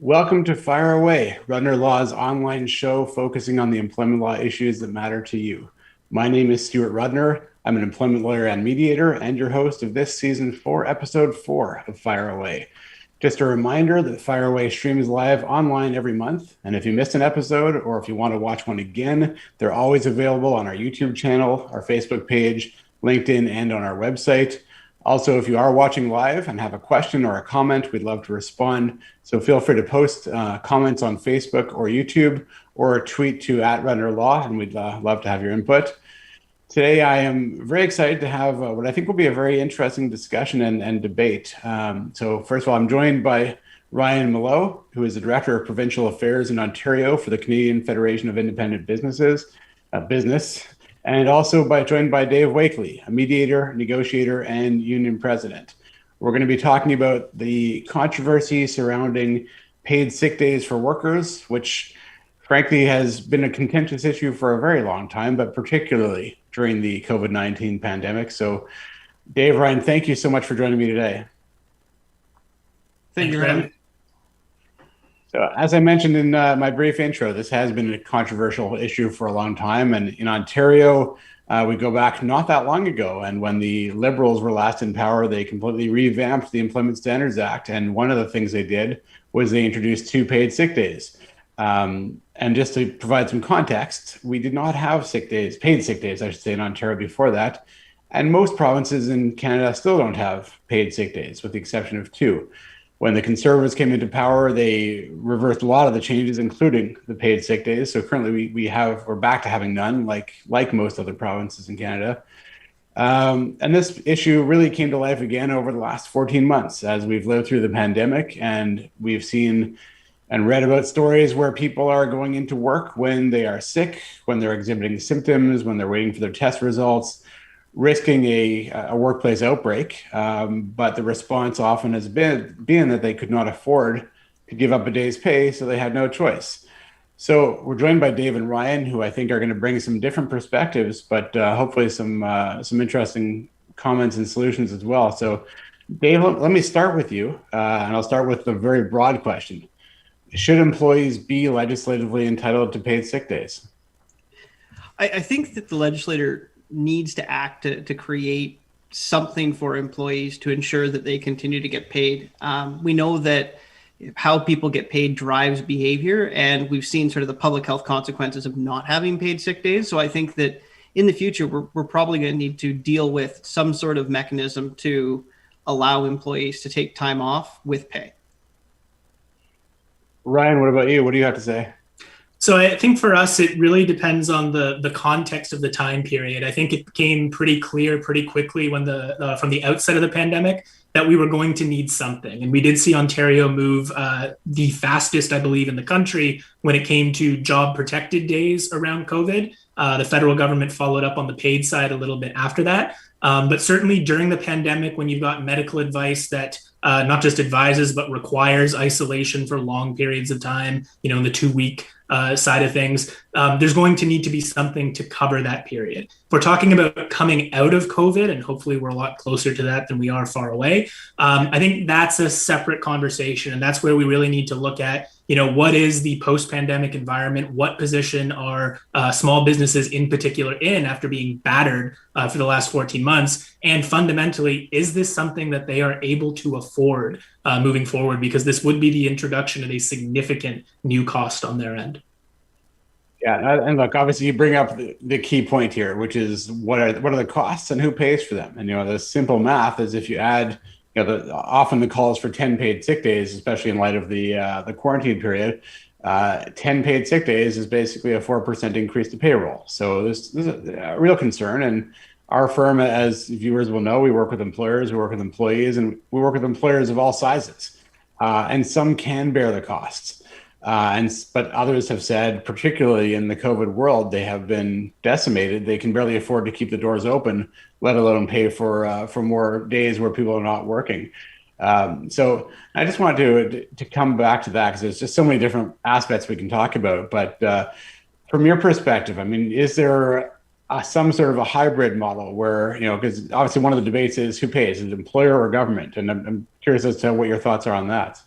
Welcome to Fire Away, Rudner Law's online show focusing on the employment law issues that matter to you. My name is Stuart Rudner. I'm an employment lawyer and mediator and your host of this season 4, episode 4 of Fire Away. Just a reminder that Fire Away streams live online every month, and if you missed an episode or if you want to watch one again, they're always available on our YouTube channel, our Facebook page, LinkedIn, and on our website. Also, if you are watching live and have a question or a comment, we'd love to respond. So feel free to post comments on Facebook or YouTube or tweet to @RudnerLaw, and we'd love to have your input. Today, I am very excited to have what I think will be a very interesting discussion and debate. So first of all, I'm joined by Ryan Mallough, who is the Director of Provincial Affairs in Ontario for the Canadian Federation of Independent Businesses, and also joined by Dave Wakely, a mediator, negotiator, and union president. We're going to be talking about the controversy surrounding paid sick days for workers, which frankly has been a contentious issue for a very long time, but particularly during the COVID-19 pandemic. So Dave, Ryan, thank you so much for joining me today. Thank you, Ryan. So as I mentioned in my brief intro, this has been a controversial issue for a long time. And in Ontario, we go back not that long ago. And when the Liberals were last in power, they completely revamped the Employment Standards Act. And one of the things they did was they introduced 2 paid sick days. And just to provide some context, we did not have paid sick days, I should say, in Ontario before that. And most provinces in Canada still don't have paid sick days, with the exception of 2. When the Conservatives came into power, they reversed a lot of the changes, including the paid sick days. So currently we're back to having none, like most other provinces in Canada. And this issue really came to life again over the last 14 months as we've lived through the pandemic, and we've seen and read about stories where people are going into work when they are sick, when they're exhibiting symptoms, when they're waiting for their test results, risking a workplace outbreak. But the response often has been that they could not afford to give up a day's pay, so they had no choice. So we're joined by Dave and Ryan, who I think are going to bring some different perspectives, but hopefully some interesting comments and solutions as well. So Dave, let me start with you, and I'll start with the very broad question. Should employees be legislatively entitled to paid sick days? I think that the legislator needs to act to create something for employees to ensure that they continue to get paid. We know that how people get paid drives behavior, and we've seen sort of the public health consequences of not having paid sick days. So I think that in the future, we're probably going to need to deal with some sort of mechanism to allow employees to take time off with pay. Ryan, what about you? What do you have to say? So I think for us, it really depends on the context of the time period. I think it became pretty clear pretty quickly when from the outset of the pandemic that we were going to need something. And we did see Ontario move the fastest, I believe, in the country when it came to job protected days around COVID. The federal government followed up on the paid side a little bit after that. But certainly during the pandemic, when you've got medical advice that not just advises, but requires isolation for long periods of time, in the 2-week side of things, there's going to need to be something to cover that period. If we're talking about coming out of COVID, and hopefully we're a lot closer to that than we are far away, I think that's a separate conversation. And that's where we really need to look at, what is the post-pandemic environment? What position are small businesses in particular in after being battered for the last 14 months? And fundamentally, is this something that they are able to afford moving forward? Because this would be the introduction of a significant new cost on their end. Yeah, and look, obviously you bring up the key point here, which is what are the costs and who pays for them? And the simple math is if you add, often the calls for 10 paid sick days, especially in light of the quarantine period, 10 paid sick days is basically a 4% increase to payroll. So this is a real concern. And our firm, as viewers will know, we work with employers, we work with employees, and we work with employers of all sizes. And some can bear the costs. But others have said, particularly in the COVID world, they have been decimated. They can barely afford to keep the doors open, let alone pay for more days where people are not working. So I just wanted to come back to that because there's just so many different aspects we can talk about. But from your perspective, I mean, is there some sort of a hybrid model where, because obviously one of the debates is who pays, is it employer or government? And I'm curious as to what your thoughts are on that.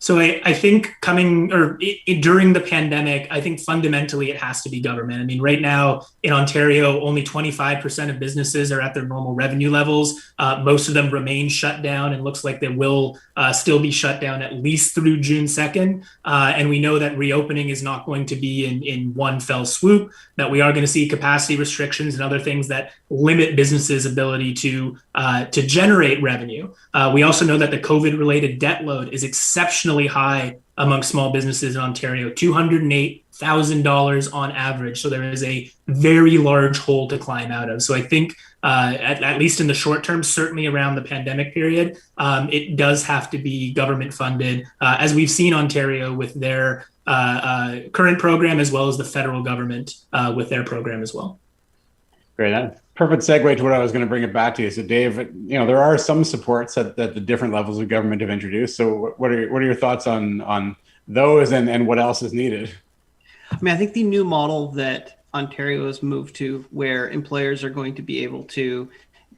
So I think during the pandemic, I think fundamentally it has to be government. I mean, right now in Ontario, only 25% of businesses are at their normal revenue levels. Most of them remain shut down, and looks like they will still be shut down at least through June 2nd. And we know that reopening is not going to be in one fell swoop, that we are going to see capacity restrictions and other things that limit businesses' ability to generate revenue. We also know that the COVID-related debt load is exceptionally high among small businesses in Ontario, $208,000 on average. So there is a very large hole to climb out of. So I think at least in the short term, certainly around the pandemic period, it does have to be government funded, as we've seen Ontario with their current program, as well as the federal government with their program as well. Great. That perfect segue to what I was going to bring it back to you. So Dave, there are some supports that the different levels of government have introduced. So what are your thoughts on those and what else is needed? I mean, I think the new model that Ontario has moved to, where employers are going to be able to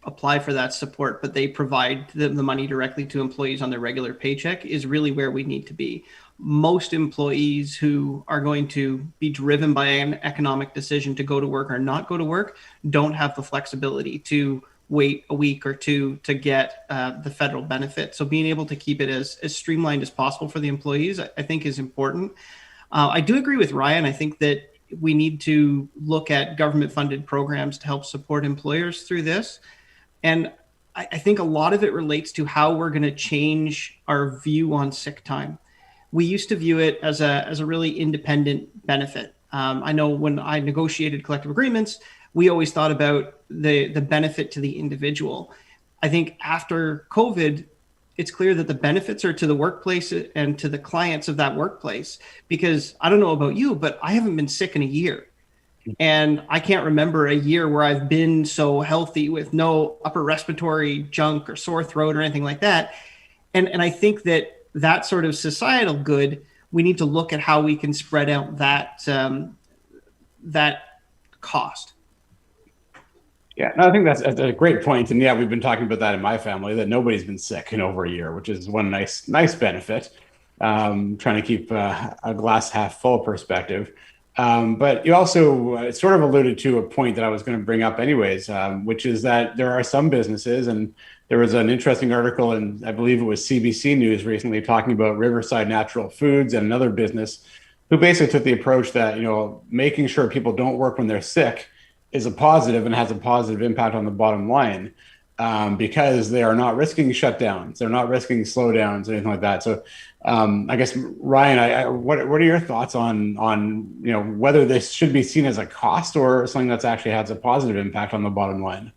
apply for that support, but they provide the money directly to employees on their regular paycheck, is really where we need to be. Most employees who are going to be driven by an economic decision to go to work or not go to work don't have the flexibility to wait a week or two to get the federal benefit. So being able to keep it as streamlined as possible for the employees, I think, is important. I do agree with Ryan. I think that we need to look at government funded programs to help support employers through this. And I think a lot of it relates to how we're going to change our view on sick time. We used to view it as a really independent benefit. I know when I negotiated collective agreements, we always thought about the benefit to the individual. I think after COVID, it's clear that the benefits are to the workplace and to the clients of that workplace, because I don't know about you, but I haven't been sick in a year. And I can't remember a year where I've been so healthy with no upper respiratory junk or sore throat or anything like that. And I think that sort of societal good, we need to look at how we can spread out that cost. Yeah, no, I think that's a great point. And yeah, we've been talking about that in my family, that nobody's been sick in over a year, which is one nice benefit. Trying to keep a glass half full perspective. But you also sort of alluded to a point that I was going to bring up anyways, which is that there are some businesses, and there was an interesting article, and I believe it was CBC News recently, talking about Riverside Natural Foods and another business who basically took the approach that, making sure people don't work when they're sick is a positive and has a positive impact on the bottom line, because they are not risking shutdowns, they're not risking slowdowns, anything like that. So I guess, Ryan, what are your thoughts on whether this should be seen as a cost or something that's actually has a positive impact on the bottom line?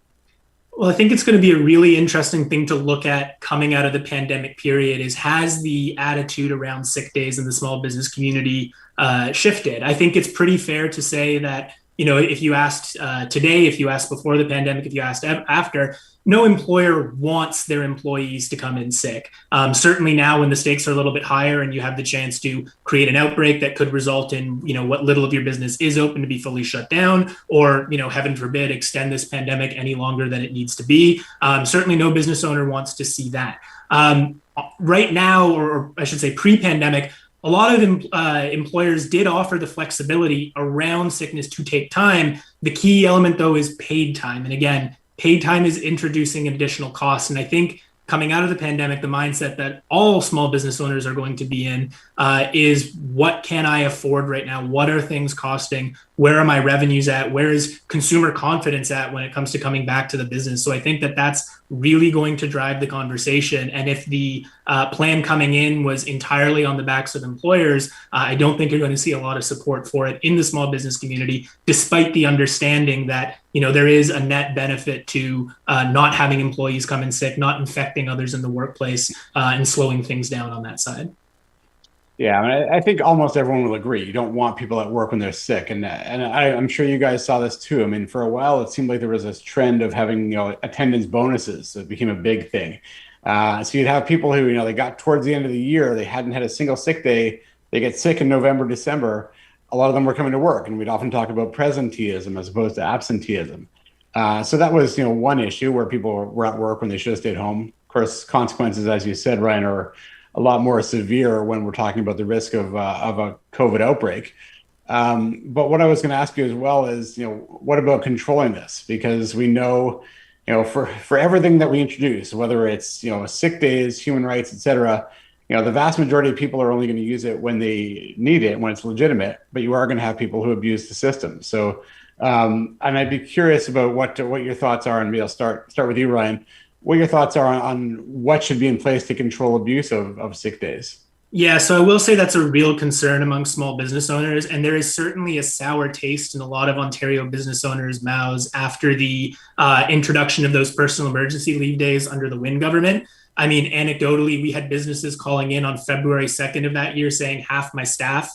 Well, I think it's going to be a really interesting thing to look at coming out of the pandemic period is, has the attitude around sick days in the small business community shifted? I think it's pretty fair to say that, if you asked today, if you asked before the pandemic, if you asked after, no employer wants their employees to come in sick. Certainly now, when the stakes are a little bit higher and you have the chance to create an outbreak that could result in, what little of your business is open to be fully shut down, or, heaven forbid, extend this pandemic any longer than it needs to be. Certainly no business owner wants to see that. Right now, or I should say pre-pandemic, a lot of employers did offer the flexibility around sickness to take time. The key element, though, is paid time. And again, paid time is introducing additional costs. And I think coming out of the pandemic, the mindset that all small business owners are going to be in is, what can I afford right now? What are things costing? Where are my revenues at? Where is consumer confidence at when it comes to coming back to the business? So I think that that's really going to drive the conversation. And if the plan coming in was entirely on the backs of employers, I don't think you're going to see a lot of support for it in the small business community, despite the understanding that, there is a net benefit to not having employees come in sick, not infecting others in the workplace, and slowing things down on that side. Yeah, I think almost everyone will agree. You don't want people at work when they're sick, and I'm sure you guys saw this too. I mean, for a while, it seemed like there was this trend of having attendance bonuses. So it became a big thing. So you'd have people who they got towards the end of the year, they hadn't had a single sick day. They get sick in November, December. A lot of them were coming to work, and we'd often talk about presenteeism as opposed to absenteeism. So that was one issue where people were at work when they should have stayed home. Of course, consequences, as you said, Ryan, are a lot more severe when we're talking about the risk of a COVID outbreak. But what I was going to ask you as well is, what about controlling this? Because we know, for everything that we introduce, whether it's, sick days, human rights, et cetera, the vast majority of people are only going to use it when they need it, when it's legitimate, but you are going to have people who abuse the system. So, and I'd be curious about what your thoughts are, and maybe I'll start with you, Ryan. What your thoughts are on what should be in place to control abuse of sick days. Yeah, so I will say that's a real concern among small business owners, and there is certainly a sour taste in a lot of Ontario business owners' mouths after the introduction of those personal emergency leave days under the Wynne government. I mean, anecdotally, we had businesses calling in on February 2nd of that year saying half my staff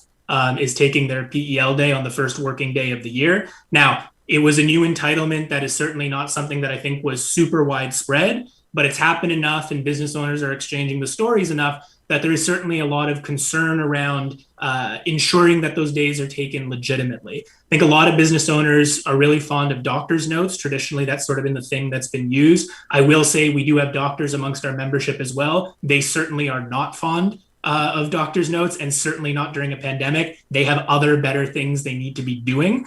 is taking their PEL day on the first working day of the year. Now, it was a new entitlement that is certainly not something that I think was super widespread, but it's happened enough and business owners are exchanging the stories enough that there is certainly a lot of concern around ensuring that those days are taken legitimately. I think a lot of business owners are really fond of doctor's notes. Traditionally, that's sort of been the thing that's been used. I will say we do have doctors amongst our membership as well. They certainly are not fond of doctor's notes, and certainly not during a pandemic. They have other better things they need to be doing.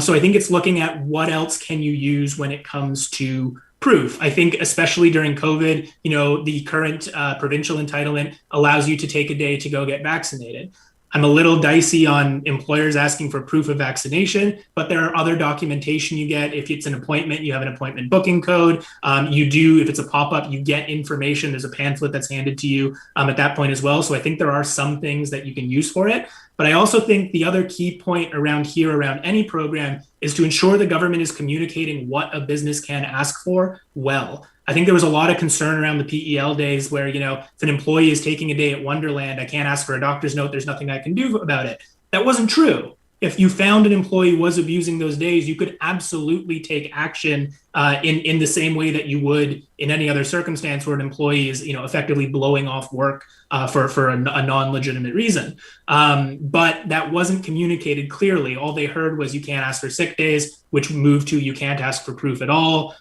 So I think it's looking at what else can you use when it comes to proof. I think especially during COVID, the current provincial entitlement allows you to take a day to go get vaccinated. I'm a little dicey on employers asking for proof of vaccination, but there are other documentation you get. If it's an appointment, you have an appointment booking code. If it's a pop-up, you get information. There's a pamphlet that's handed to you at that point as well. So I think there are some things that you can use for it. But I also think the other key point around any program is to ensure the government is communicating what a business can ask for well. I think there was a lot of concern around the PEL days where, if an employee is taking a day at Wonderland, I can't ask for a doctor's note. There's nothing I can do about it. That wasn't true. If you found an employee was abusing those days, you could absolutely take action in the same way that you would in any other circumstance where an employee is, effectively blowing off work for a non-legitimate reason. But that wasn't communicated clearly. All they heard was you can't ask for sick days, which moved to you can't ask for proof at all,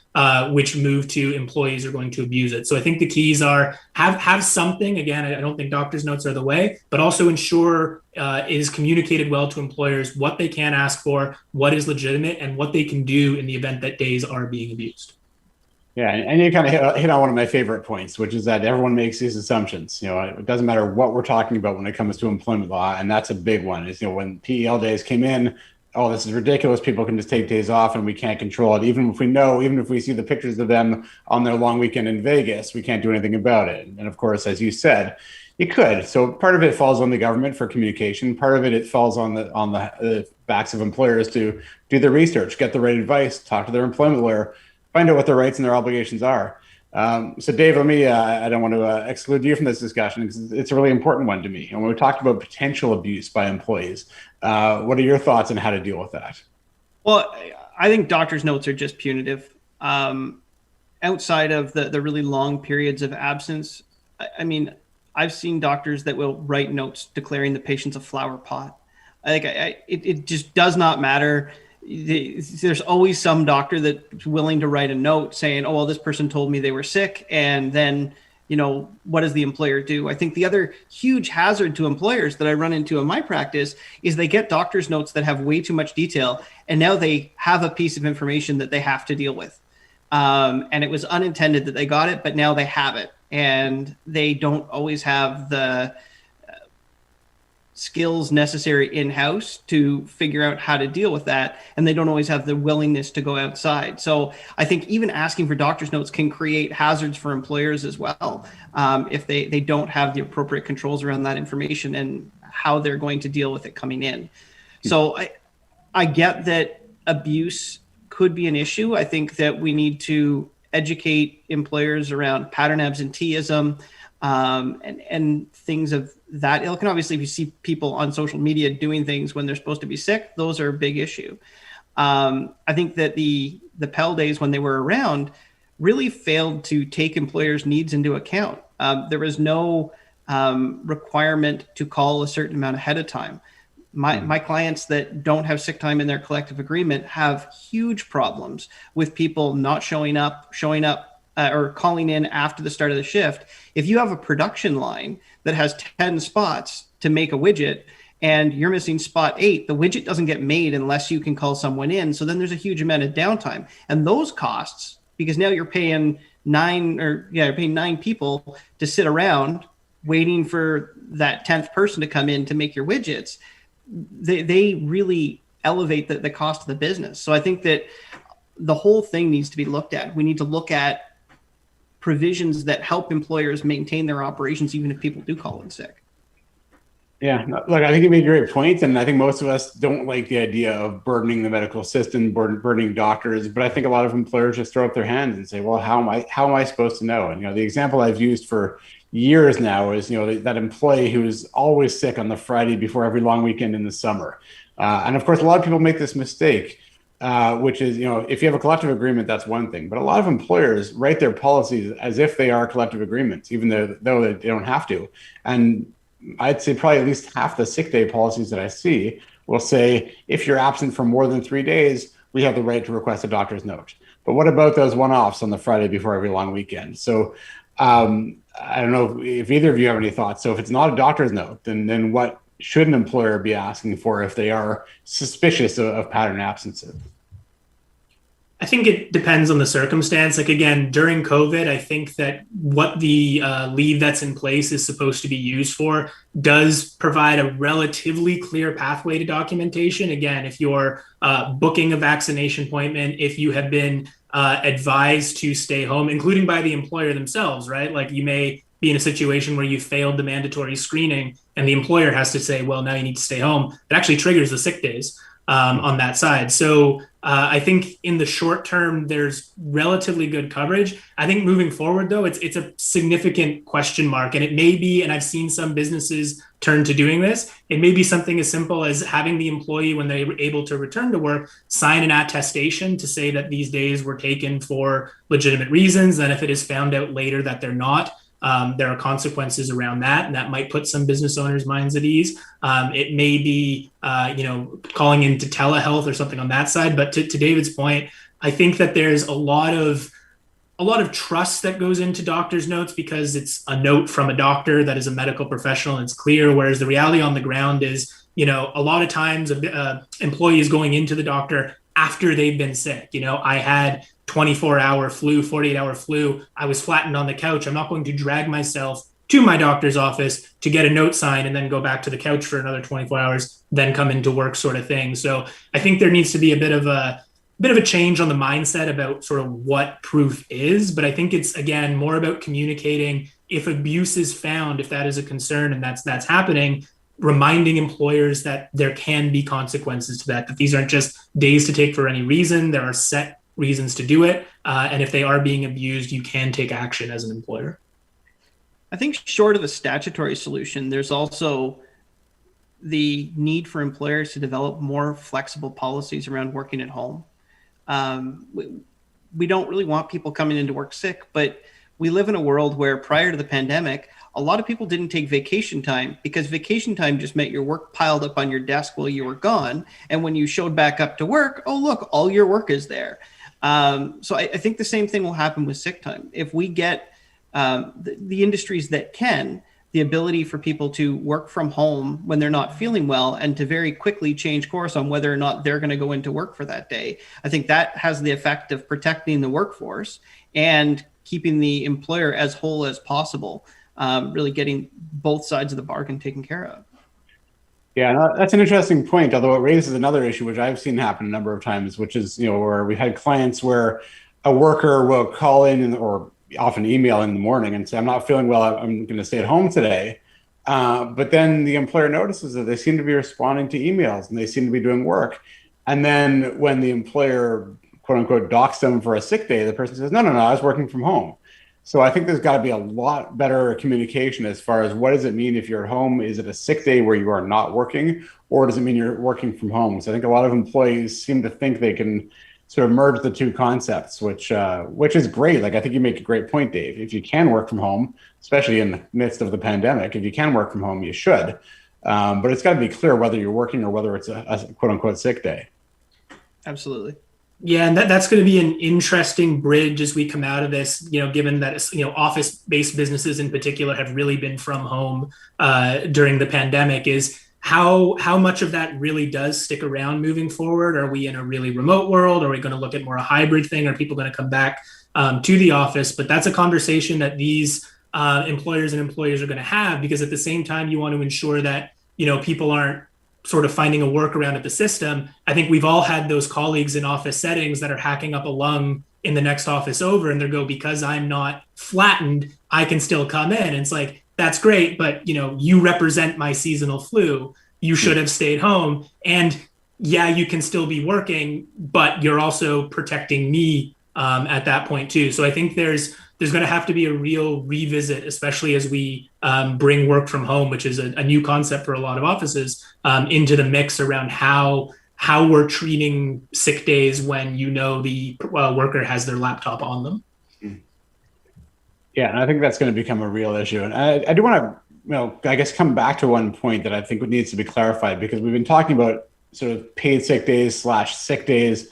which moved to employees are going to abuse it. So I think the keys are have something. Again, I don't think doctor's notes are the way, but also ensure it is communicated well to employers what they can ask for, what is legitimate, and what they can do in the event that days are being abused. Yeah, and you kind of hit on one of my favorite points, which is that everyone makes these assumptions. It doesn't matter what we're talking about when it comes to employment law, and that's a big one. Is when PEL days came in, oh, this is ridiculous. People can just take days off, and we can't control it. Even if we see the pictures of them on their long weekend in Vegas, we can't do anything about it. And of course, as you said, you could. So part of it falls on the government for communication. Part of it falls on the backs of employers to do their research, get the right advice, talk to their employment lawyer, find out what their rights and their obligations are. So Dave, I don't want to exclude you from this discussion because it's a really important one to me. And when we talked about potential abuse by employees, what are your thoughts on how to deal with that? Well, I think doctor's notes are just punitive. Outside of the really long periods of absence, I mean, I've seen doctors that will write notes declaring the patient's a flower pot. It just does not matter. There's always some doctor that's willing to write a note saying, oh, well, this person told me they were sick. And then, what does the employer do? I think the other huge hazard to employers that I run into in my practice is they get doctor's notes that have way too much detail. And now they have a piece of information that they have to deal with. And it was unintended that they got it, but now they have it. And they don't always have the skills necessary in-house to figure out how to deal with that. And they don't always have the willingness to go outside. So I think even asking for doctor's notes can create hazards for employers as well, if they don't have the appropriate controls around that information and how they're going to deal with it coming in. So I get that abuse could be an issue. I think that we need to educate employers around pattern absenteeism, and things of that ilk. And obviously, if you see people on social media doing things when they're supposed to be sick, those are a big issue. I think that the PEL days, when they were around, really failed to take employers' needs into account. There was no requirement to call a certain amount ahead of time. My clients that don't have sick time in their collective agreement have huge problems with people not showing up or calling in after the start of the shift, if you have a production line that has 10 spots to make a widget and you're missing spot 8, the widget doesn't get made unless you can call someone in. So then there's a huge amount of downtime. And those costs, because now you're paying 9 people to sit around waiting for that 10th person to come in to make your widgets, they really elevate the cost of the business. So I think that the whole thing needs to be looked at. We need to look at provisions that help employers maintain their operations, even if people do call in sick. Yeah, look, I think you made a great point, and I think most of us don't like the idea of burdening the medical system, burdening doctors. But I think a lot of employers just throw up their hands and say, "Well, how am I supposed to know?" And the example I've used for years now is that employee who is always sick on the Friday before every long weekend in the summer. And of course, a lot of people make this mistake, which is if you have a collective agreement, that's one thing. But a lot of employers write their policies as if they are collective agreements, even though they don't have to. And I'd say probably at least half the sick day policies that I see will say, if you're absent for more than 3 days, we have the right to request a doctor's note. But what about those one-offs on the Friday before every long weekend? So I don't know if either of you have any thoughts. So if it's not a doctor's note, then what should an employer be asking for if they are suspicious of pattern absences? I think it depends on the circumstance. Like, again, during COVID, I think that what the leave that's in place is supposed to be used for does provide a relatively clear pathway to documentation. Again, if you're booking a vaccination appointment, if you have been advised to stay home, including by the employer themselves, right? Like, you may be in a situation where you failed the mandatory screening and the employer has to say, well, now you need to stay home. It actually triggers the sick days on that side. So I think in the short term, there's relatively good coverage. I think moving forward, though, it's a significant question mark. And it may be, and I've seen some businesses turn to doing this, it may be something as simple as having the employee, when they're able to return to work, sign an attestation to say that these days were taken for legitimate reasons. And if it is found out later that they're not, there are consequences around that, and that might put some business owners' minds at ease. It may be, calling into telehealth or something on that side. But to David's point, I think that there's a lot of trust that goes into doctor's notes because it's a note from a doctor that is a medical professional and it's clear. Whereas the reality on the ground is, a lot of times employees going into the doctor after they've been sick. I had 24-hour flu, 48-hour flu. I was flattened on the couch. I'm not going to drag myself to my doctor's office to get a note signed and then go back to the couch for another 24 hours, then come into work, sort of thing. So I think there needs to be a bit of a change on the mindset about sort of what proof is. But I think it's, again, more about communicating if abuse is found, if that is a concern and that's happening, reminding employers that there can be consequences to that these aren't just days to take for any reason. There are set reasons to do it. And if they are being abused, you can take action as an employer. I think short of a statutory solution, there's also the need for employers to develop more flexible policies around working at home. We don't really want people coming into work sick, but we live in a world where prior to the pandemic, a lot of people didn't take vacation time because vacation time just meant your work piled up on your desk while you were gone. And when you showed back up to work, oh, look, all your work is there. So I think the same thing will happen with sick time. If we get the industries that can, the ability for people to work from home when they're not feeling well and to very quickly change course on whether or not they're going to go into work for that day, I think that has the effect of protecting the workforce and keeping the employer as whole as possible, really getting both sides of the bargain taken care of. Yeah, that's an interesting point, although it raises another issue, which I've seen happen a number of times, which is, where we had clients where a worker will call in or often email in the morning and say, I'm not feeling well, I'm going to stay at home today. But then the employer notices that they seem to be responding to emails and they seem to be doing work. And then when the employer, quote unquote, docks them for a sick day, the person says, no, I was working from home. So I think there's got to be a lot better communication as far as what does it mean if you're at home? Is it a sick day where you are not working, or does it mean you're working from home? So I think a lot of employees seem to think they can sort of merge the two concepts, which is great. Like, I think you make a great point, Dave. If you can work from home, especially in the midst of the pandemic, if you can work from home, you should. But it's got to be clear whether you're working or whether it's a quote unquote sick day. Absolutely. Yeah, and that's going to be an interesting bridge as we come out of this, given that, office-based businesses in particular have really been from home during the pandemic, is how much of that really does stick around moving forward? Are we in a really remote world? Are we going to look at more a hybrid thing? Are people going to come back to the office? But that's a conversation that these employers and employees are going to have, because at the same time, you want to ensure that, people aren't sort of finding a workaround at the system. I think we've all had those colleagues in office settings that are hacking up a lung in the next office over, and they go, because I'm not flattened, I can still come in. And it's like, that's great, but you represent my seasonal flu. You should have stayed home. And yeah, you can still be working, but you're also protecting me at that point too. So I think there's going to have to be a real revisit, especially as we bring work from home, which is a new concept for a lot of offices, into the mix around how we're treating sick days when the worker has their laptop on them. Yeah, and I think that's going to become a real issue. And I do want to, I guess come back to one point that I think needs to be clarified, because we've been talking about sort of paid sick days / sick days.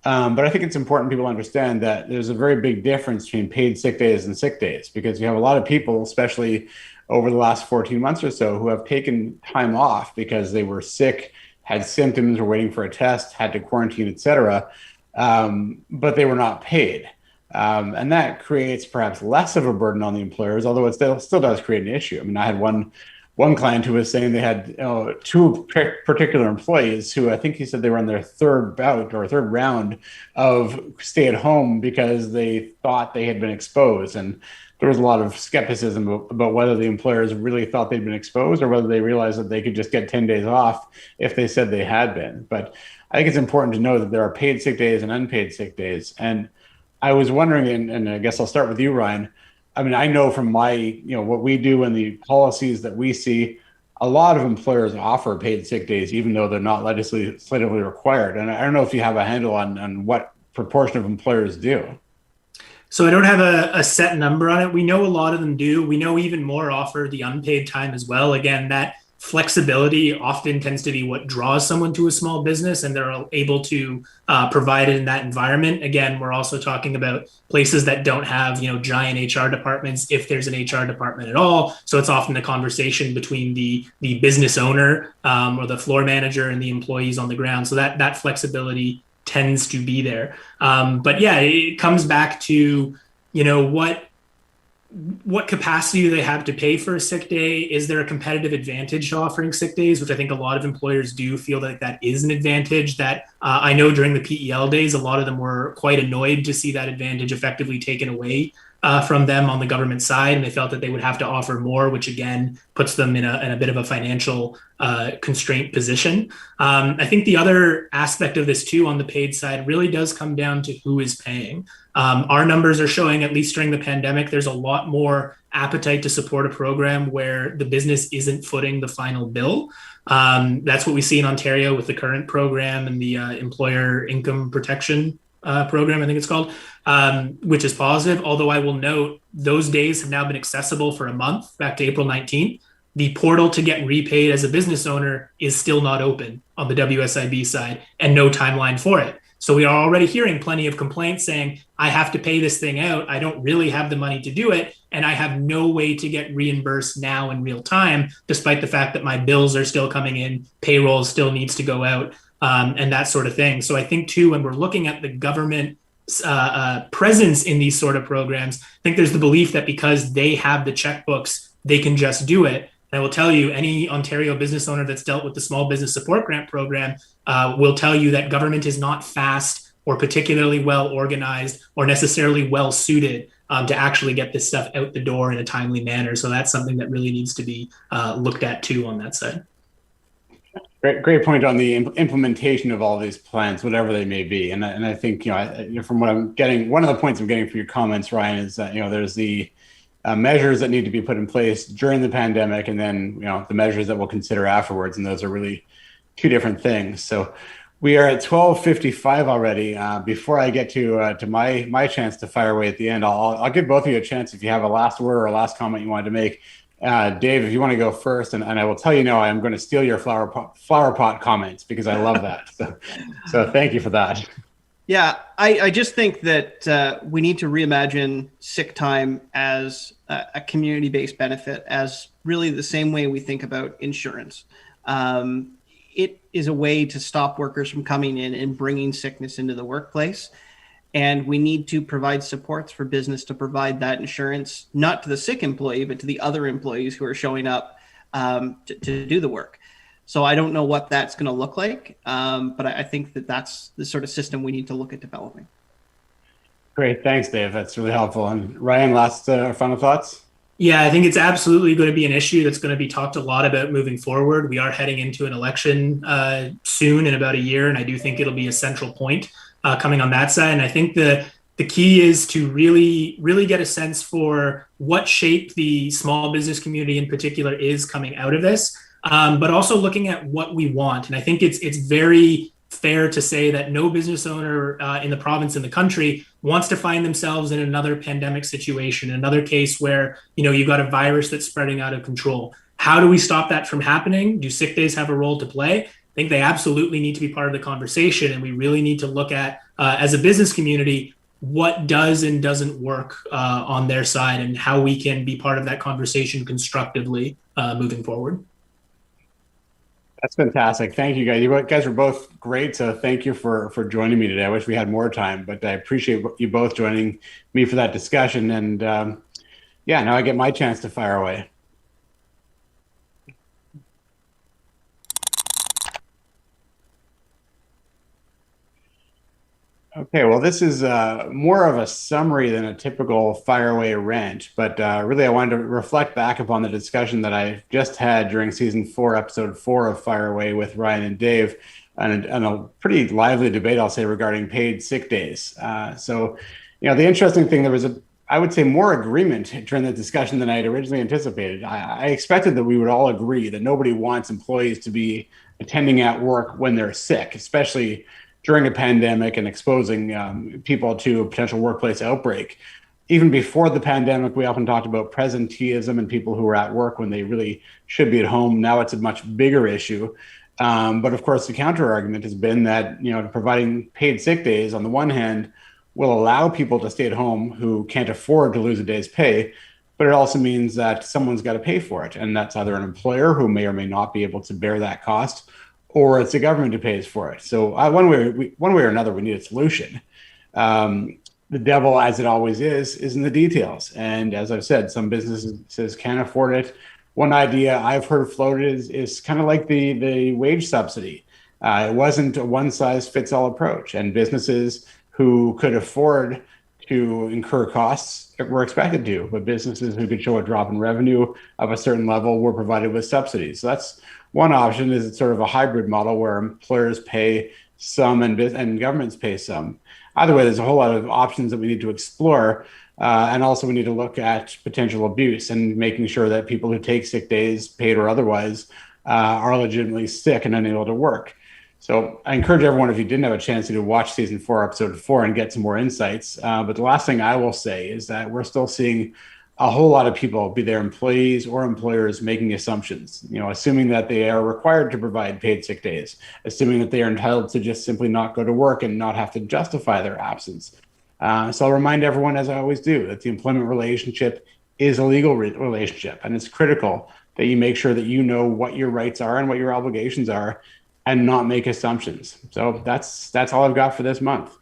But I think it's important people understand that there's a very big difference between paid sick days and sick days, because you have a lot of people, especially over the last 14 months or so, who have taken time off because they were sick, had symptoms, were waiting for a test, had to quarantine, et cetera, but they were not paid. And that creates perhaps less of a burden on the employers, although it still does create an issue. I mean, I had one client who was saying they had two particular employees who, I think he said they were on their third round of stay at home because they thought they had been exposed. And there was a lot of skepticism about whether the employers really thought they'd been exposed or whether they realized that they could just get 10 days off if they said they had been. But I think it's important to know that there are paid sick days and unpaid sick days. And I was wondering, and I guess I'll start with you, Ryan. I mean, I know from my, what we do and the policies that we see, a lot of employers offer paid sick days, even though they're not legislatively required. And I don't know if you have a handle on what proportion of employers do. So I don't have a set number on it. We know a lot of them do. We know even more offer the unpaid time as well. Again, that flexibility often tends to be what draws someone to a small business, and they're able to provide it in that environment. Again, we're also talking about places that don't have giant HR departments, if there's an HR department at all. So it's often a conversation between the business owner or the floor manager and the employees on the ground. So that flexibility tends to be there. But yeah, it comes back to what capacity do they have to pay for a sick day? Is there a competitive advantage to offering sick days, which I think a lot of employers do feel like that is an advantage that I know during the PEL days, a lot of them were quite annoyed to see that advantage effectively taken away from them on the government side. And they felt that they would have to offer more, which again puts them in a bit of a financial constraint position. I think the other aspect of this too on the paid side really does come down to who is paying. Our numbers are showing, at least during the pandemic, there's a lot more appetite to support a program where the business isn't footing the final bill. That's what we see in Ontario with the current program and the employer income protection program, I think it's called, which is positive. Although I will note those days have now been accessible for a month, back to April 19th. The portal to get repaid as a business owner is still not open on the WSIB side, and no timeline for it. So we are already hearing plenty of complaints saying, I have to pay this thing out. I don't really have the money to do it. And I have no way to get reimbursed now in real time, despite the fact that my bills are still coming in, payroll still needs to go out, and that sort of thing. So I think too, when we're looking at the government presence in these sort of programs, I think there's the belief that because they have the checkbooks, they can just do it. And I will tell you, any Ontario business owner that's dealt with the Small Business Support Grant program will tell you that government is not fast or particularly well organized or necessarily well suited to actually get this stuff out the door in a timely manner. So that's something that really needs to be looked at too on that side. Great point on the implementation of all these plans, whatever they may be. And I think, from what I'm getting, one of the points I'm getting from your comments, Ryan, is that, there's the measures that need to be put in place during the pandemic, and then the measures that we'll consider afterwards, and those are really two different things. So we are at 12:55 already. Before I get to my chance to fire away at the end, I'll give both of you a chance if you have a last word or a last comment you wanted to make. Dave, if you want to go first, and I will tell you now, I'm going to steal your flower pot comments because I love that. So thank you for that. Yeah, I just think that we need to reimagine sick time as a community-based benefit, as really the same way we think about insurance. It is a way to stop workers from coming in and bringing sickness into the workplace. And we need to provide supports for business to provide that insurance, not to the sick employee, but to the other employees who are showing up to do the work. So I don't know what that's going to look like, but I think that that's the sort of system we need to look at developing. Great. Thanks, Dave. That's really helpful. And Ryan, last final thoughts? Yeah, I think it's absolutely going to be an issue that's going to be talked a lot about moving forward. We are heading into an election soon, in about a year, and I do think it'll be a central point coming on that side. And I think the key is to really get a sense for what shape the small business community in particular is coming out of this, but also looking at what we want. And I think it's very fair to say that no business owner in the province, in the country, wants to find themselves in another pandemic situation, another case where, you've got a virus that's spreading out of control. How do we stop that from happening? Do sick days have a role to play? I think they absolutely need to be part of the conversation, and we really need to look at, as a business community, what does and doesn't work on their side, and how we can be part of that conversation constructively moving forward. That's fantastic. Thank you, guys. You guys were both great. So thank you for joining me today. I wish we had more time, but I appreciate you both joining me for that discussion. And yeah, now I get my chance to fire away. Okay, well, this is more of a summary than a typical fire away rant, but really I wanted to reflect back upon the discussion that I just had during season 4, episode 4 of Fire Away with Ryan and Dave, and a pretty lively debate, I'll say, regarding paid sick days. So, the interesting thing, there was I would say, more agreement during the discussion than I had originally anticipated. I expected that we would all agree that nobody wants employees to be attending at work when they're sick, especially during a pandemic and exposing people to a potential workplace outbreak. Even before the pandemic, we often talked about presenteeism and people who are at work when they really should be at home. Now it's a much bigger issue. But of course, the counter argument has been that, providing paid sick days on the one hand will allow people to stay at home who can't afford to lose a day's pay, but it also means that someone's got to pay for it. And that's either an employer who may or may not be able to bear that cost, or it's the government who pays for it. So one way or another, we need a solution. The devil, as it always is in the details. And as I've said, some businesses can't afford it. One idea I've heard floated is kind of like the wage subsidy. It wasn't a one-size-fits-all approach, and businesses who could afford to incur costs were expected to, but businesses who could show a drop in revenue of a certain level were provided with subsidies. So that's one option. Is it's sort of a hybrid model where employers pay some and governments pay some. Either way, there's a whole lot of options that we need to explore. And also we need to look at potential abuse and making sure that people who take sick days, paid or otherwise, are legitimately sick and unable to work. So I encourage everyone, if you didn't have a chance to watch season 4, episode 4 and get some more insights. But the last thing I will say is that we're still seeing a whole lot of people, be they employees or employers, making assumptions, assuming that they are required to provide paid sick days, assuming that they are entitled to just simply not go to work and not have to justify their absence. So I'll remind everyone, as I always do, that the employment relationship is a legal relationship, and it's critical that you make sure that you know what your rights are and what your obligations are and not make assumptions. So that's all I've got for this month.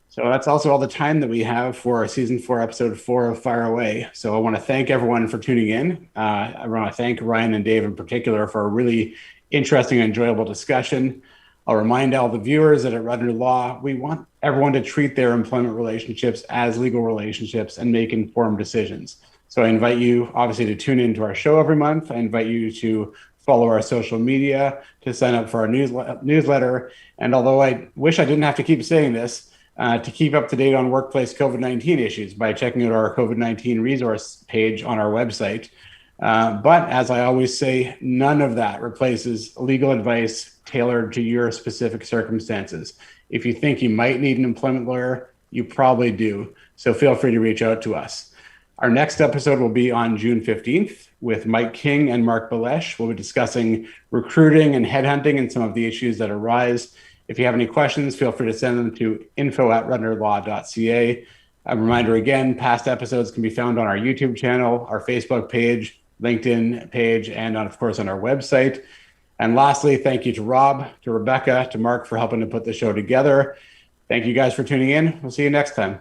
So that's also all the time that we have for season 4, episode 4 of Fire Away. So I want to thank everyone for tuning in. I want to thank Ryan and Dave in particular for a really interesting and enjoyable discussion. I'll remind all the viewers that at Rudner Law, we want everyone to treat their employment relationships as legal relationships and make informed decisions. So I invite you, obviously, to tune into our show every month. I invite you to follow our social media, to sign up for our newsletter. And although I wish I didn't have to keep saying this, to keep up to date on workplace COVID-19 issues by checking out our COVID-19 resource page on our website. But as I always say, none of that replaces legal advice tailored to your specific circumstances. If you think you might need an employment lawyer, you probably do. So feel free to reach out to us. Our next episode will be on June 15th with Mike King and Mark Balesh. We'll be discussing recruiting and headhunting and some of the issues that arise. If you have any questions, feel free to send them to info@rudnerlaw.ca. A reminder again, past episodes can be found on our YouTube channel, our Facebook page, LinkedIn page, and of course on our website. And lastly, thank you to Rob, to Rebecca, to Mark for helping to put the show together. Thank you guys for tuning in. We'll see you next time.